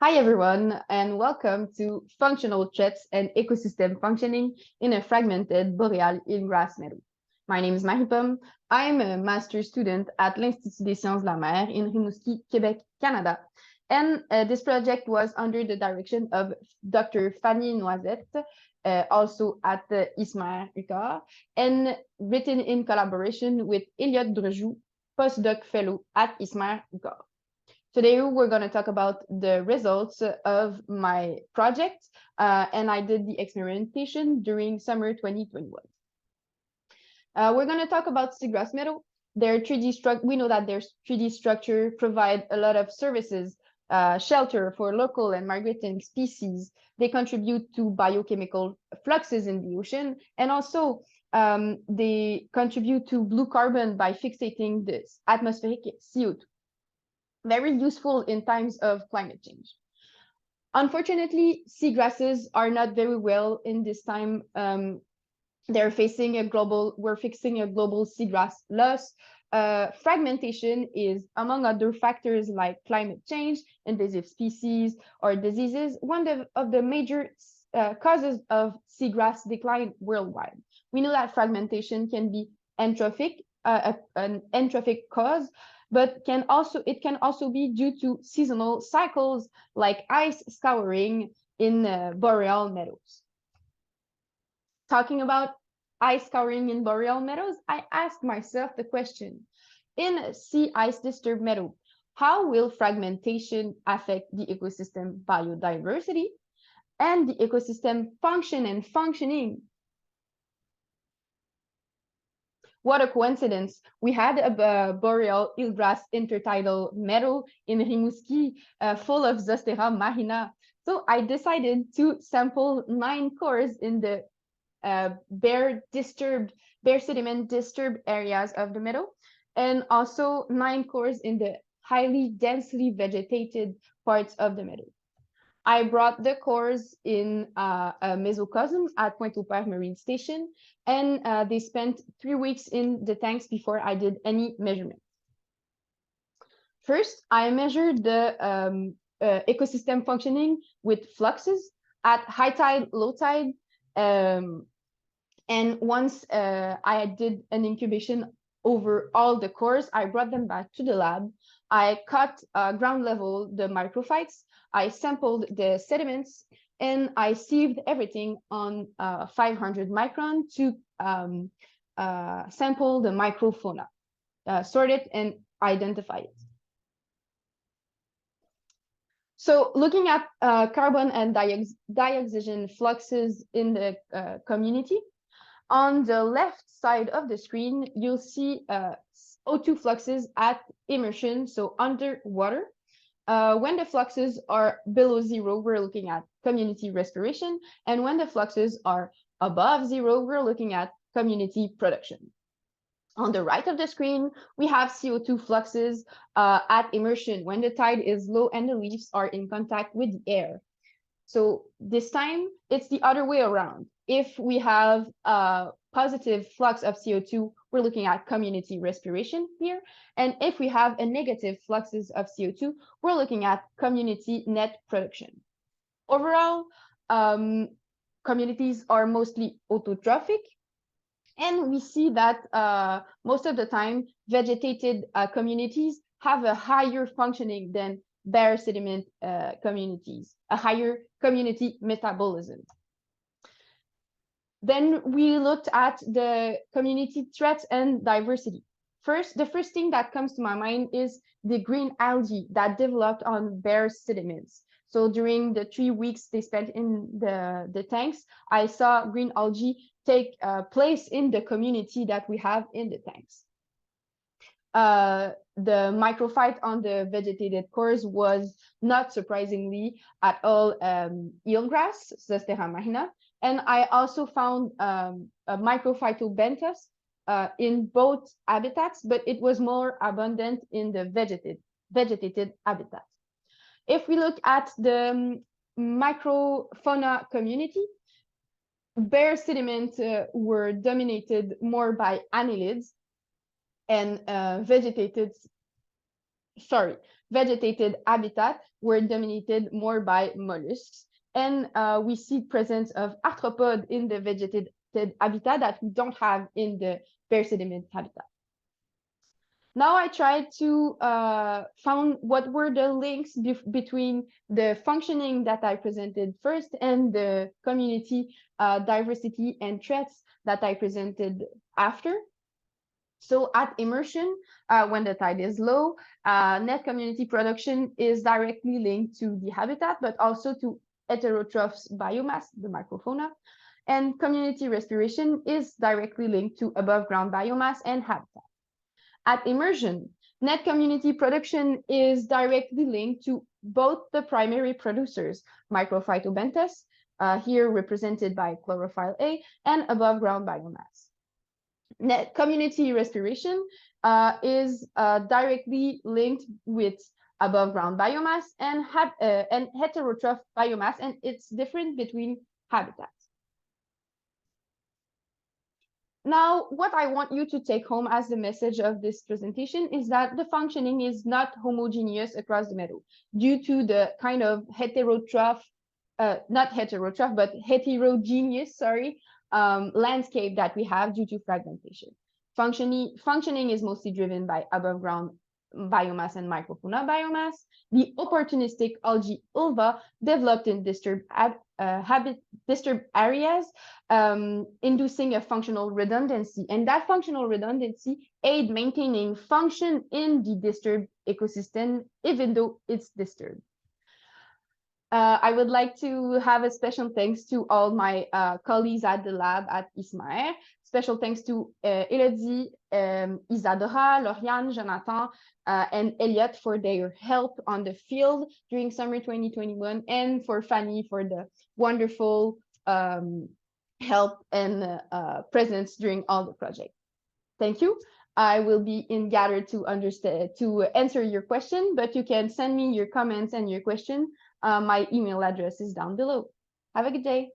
Hi, everyone, and welcome to Functional Threats and Ecosystem Functioning in a Fragmented Boreal Eelgrass Meadow. My name is Marie-Pomme. I'm a master's student at l'Institut des Sciences de la Mer in Rimouski, Quebec, Canada. And this project was under the direction of Dr. Fanny Noisette, also at the ISMER UQAR, and written in collaboration with Elliot Drejou, postdoc fellow at ISMER UQAR. Today, we're going to talk about the results of my project, and I did the experimentation during summer 2021. We're going to talk about seagrass meadow. Their 3D structure, we know that their 3D structure provide a lot of services, shelter for local and migrating species. They contribute to biochemical fluxes in the ocean, and also they contribute to blue carbon by fixating this atmospheric CO2. Very useful in times of climate change. Unfortunately, seagrasses are not very well in this time. We're facing a global seagrass loss. Fragmentation is, among other factors like climate change, invasive species, or diseases, one of the major causes of seagrass decline worldwide. We know that fragmentation can be entrophic, an entrophic cause, but it can also be due to seasonal cycles like ice scouring in boreal meadows. Talking about ice scouring in boreal meadows, I asked myself the question, in sea ice disturbed meadow, how will fragmentation affect the ecosystem biodiversity and the ecosystem function and functioning? What a coincidence. We had a boreal eelgrass intertidal meadow in Rimouski full of Zostera marina. So I decided to sample 9 cores in the bare sediment disturbed areas of the meadow, and also 9 cores in the highly densely vegetated parts of the meadow. I brought the cores in a mesocosm at Pointe-au-Père Marine Station, and they spent 3 weeks in the tanks before I did any measurements. First, I measured the ecosystem functioning with fluxes at high tide, low tide, and once I did an incubation over all the cores, I brought them back to the lab. I cut ground level the microphytes, I sampled the sediments, and I sieved everything on 500 micron to sample the microfauna, sort it, and identify it. So looking at carbon and dioxygen fluxes in the community, on the left side of the screen, you'll see O2 fluxes at immersion, so underwater. When the fluxes are below 0, we're looking at community respiration. And when the fluxes are above 0, we're looking at community production. On the right of the screen, we have CO2 fluxes at immersion when the tide is low and the leaves are in contact with the air. So this time, it's the other way around. If we have a positive flux of CO2, we're looking at community respiration here. And if we have a negative fluxes of CO2, we're looking at community net production. Overall, communities are mostly autotrophic. And we see that most of the time, vegetated communities have a higher functioning than bare sediment communities, a higher community metabolism. Then we looked at the community threats and diversity. The first thing that comes to my mind is the green algae that developed on bare sediments. So during the 3 weeks they spent in the tanks, I saw green algae take place in the community that we have in the tanks. The microphyte on the vegetated cores was not surprisingly at all eelgrass, Zostera marina, and I also found a microphytobenthos in both habitats, but it was more abundant in the vegetated habitat. If we look at the microfauna community, bare sediments were dominated more by annelids, and vegetated vegetated habitat were dominated more by mollusks. And we see presence of arthropod in the vegetated habitat that we don't have in the bare sediment habitat. Now I tried to find what were the links between the functioning that I presented first and the community diversity and threats that I presented after. So at immersion, when the tide is low, net community production is directly linked to the habitat, but also to heterotrophs biomass, the microfauna. And community respiration is directly linked to above ground biomass and habitat. At immersion, net community production is directly linked to both the primary producers, Microphytobenthus, here represented by chlorophyll A, and above ground biomass. Net community respiration is directly linked with above ground biomass and heterotroph biomass, and it's different between habitats. Now, what I want you to take home as the message of this presentation is that the functioning is not homogeneous across the meadow due to the kind of heterotroph, not heterotroph, but heterogeneous, landscape that we have due to fragmentation. Functioning is mostly driven by above ground biomass and microfauna biomass. The opportunistic algae ulva developed in disturbed areas, inducing a functional redundancy. And that functional redundancy aid maintaining function in the disturbed ecosystem, even though it's disturbed. I would like to have a special thanks to all my colleagues at the lab at ISMAER. Special thanks to Elodie, Isadora, Lauriane, Jonathan, and Elliot for their help on the field during summer 2021, and for Fanny for the wonderful help and presence during all the project. Thank you. I will be in gather to answer your question, but you can send me your comments and your question. My email address is down below. Have a good day.